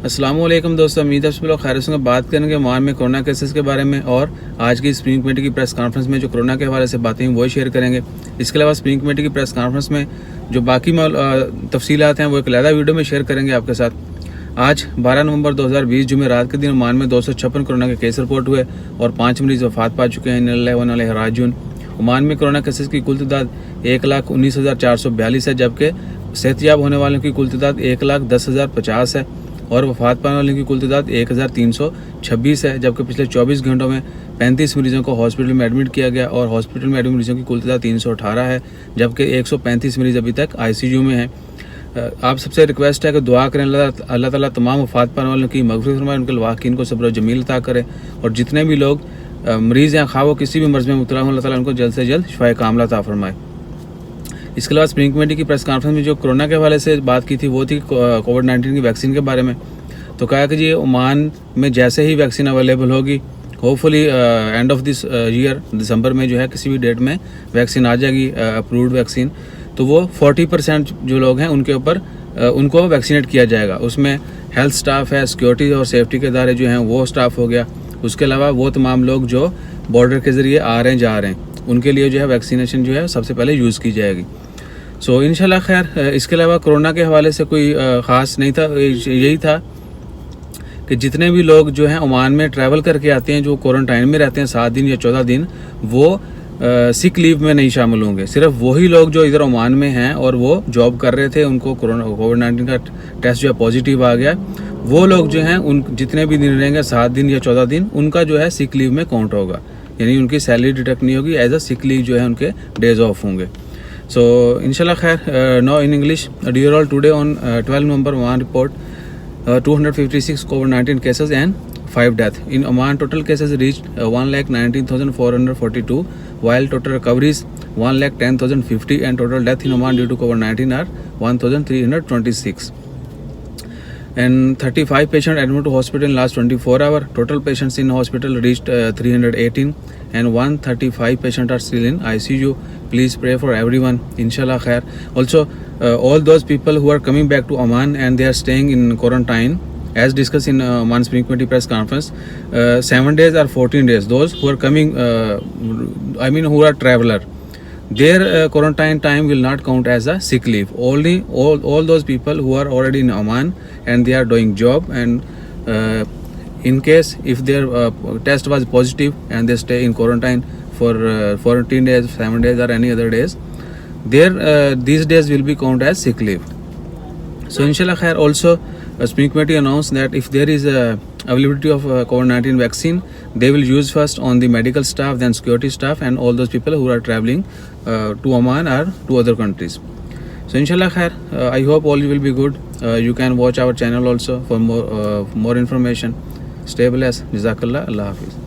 अस्सलाम वालेकुम दोस्तों, उम्मीद है सब लोग खैर से बात करेंगे ओमान में कोरोना केसेस के बारे में और आज की स्प्रिंग कमेटी की प्रेस कॉन्फ्रेंस में जो कोरोना के हवाले से बातें हुई वो शेयर करेंगे। इसके अलावा स्प्रिंग कमेटी की प्रेस कॉन्फ्रेंस में जो बाकी तफसीलात हैं वो एक अलहदा वीडियो में शेयर करेंगे आपके साथ। आज 12 नवंबर 2020 जुमेरात के दिन ओमान में 256 कोरोना के केस रिपोर्ट हुए और 5 मरीज वफात पा चुके हैं। इन्ना व इन्ना इलैहि राजिऊन। ओमान में कोरोना केसेस की कुल तादाद 1,19,442 है, जबकि सेहतयाब होने वालों की कुल तादाद 1,10,050 है और वफात पाने वालों की कुल तादाद 1,326 है, जबकि पिछले 24 घंटों में 35 मरीजों को हॉस्पिटल में एडमिट किया गया और हॉस्पिटल में एडमिट मरीजों की कुल तादाद 318 है, जबकि 135 मरीज अभी तक ICU में हैं। आप सबसे रिक्वेस्ट है कि दुआ करें, अल्लाह ताला तमाम वफात पाने वालों की मग़फ़िरत फरमाए, उनके लवाकिन को सब्र जमील अता करे और जितने भी लोग मरीज़ हैं खा वो किसी भी मर्ज़ में मुब्तला हों, अल्लाह ताला उनको जल्द से जल्द शिफ़ाए कामिला अता फरमाए। इसके अलावा स्प्रिंग कमेटी की प्रेस कॉन्फ्रेंस में जो कोरोना के हवाले से बात की थी वो थी कोविड-19 की वैक्सीन के बारे में। तो कहा कि जी ओमान में जैसे ही वैक्सीन अवेलेबल होगी, hopefully end of this year December में जो है किसी भी डेट में वैक्सीन आ जाएगी, अप्रूव्ड वैक्सीन, तो वो 40% जो लोग हैं उनके ऊपर उनको वैक्सीनेट किया जाएगा। उसमें हेल्थ स्टाफ है, सिक्योरिटी और सेफ्टी के इदारे जो हैं वो स्टाफ हो गया। उसके अलावा वो तमाम लोग जो बॉर्डर के ज़रिए आ रहे हैं जा रहे हैं उनके लिए जो है वैक्सीनेशन जो है सबसे पहले यूज़ की जाएगी। सो इंशाल्लाह खैर। इसके अलावा कोरोना के हवाले से कोई ख़ास नहीं था, यही था कि जितने भी लोग जो हैं ओमान में ट्रैवल करके आते हैं, जो क्वारंटाइन में रहते हैं 7 दिन या 14 दिन, वो सिक लीव में नहीं शामिल होंगे। सिर्फ वही लोग जो इधर ओमान में हैं और वो जॉब कर रहे थे, उनको कोविड-19 का टेस्ट जो है पॉजिटिव आ गया, वो लोग जो हैं उन जितने भी दिन रहेंगे 7 दिन या 14 दिन, उनका जो है सिक लीव में काउंट होगा, यानी उनकी सैलरी डिडक्ट नहीं होगी, एज अ सिक लीव जो है उनके डेज ऑफ होंगे। So inshallah khair, now in English, dear all, today on 12 November Oman report 256 COVID-19 cases and 5 deaths. In Oman total cases reached 1,19,442 while total recoveries 1,10,050 and total death in Oman due to COVID-19 are 1,326 and 35 patients admitted to hospital in last 24 hours. Total patients in hospital reached 318 and 135 patients are still in ICU. Please pray for everyone, inshallah khair. Also all those people who are coming back to Oman and they are staying in quarantine, as discussed in Oman Spring Committee press conference, 7 days or 14 days, those who are coming, who are traveler, their quarantine time will not count as a sick leave. Only all those people who are already in Oman and they are doing job, and in case if their test was positive and they stay in quarantine for 14 days, 7 days or any other days, these days will be counted as sick leave. So inshallah khair. Also Spring Committee announced that if there is a availability of COVID-19 vaccine, they will use first on the medical staff, then security staff and all those people who are traveling to Oman or to other countries. So inshallah khair, I hope all will be good. You can watch our channel also for more information. Stay blessed. Jazakallah. Allah Hafiz.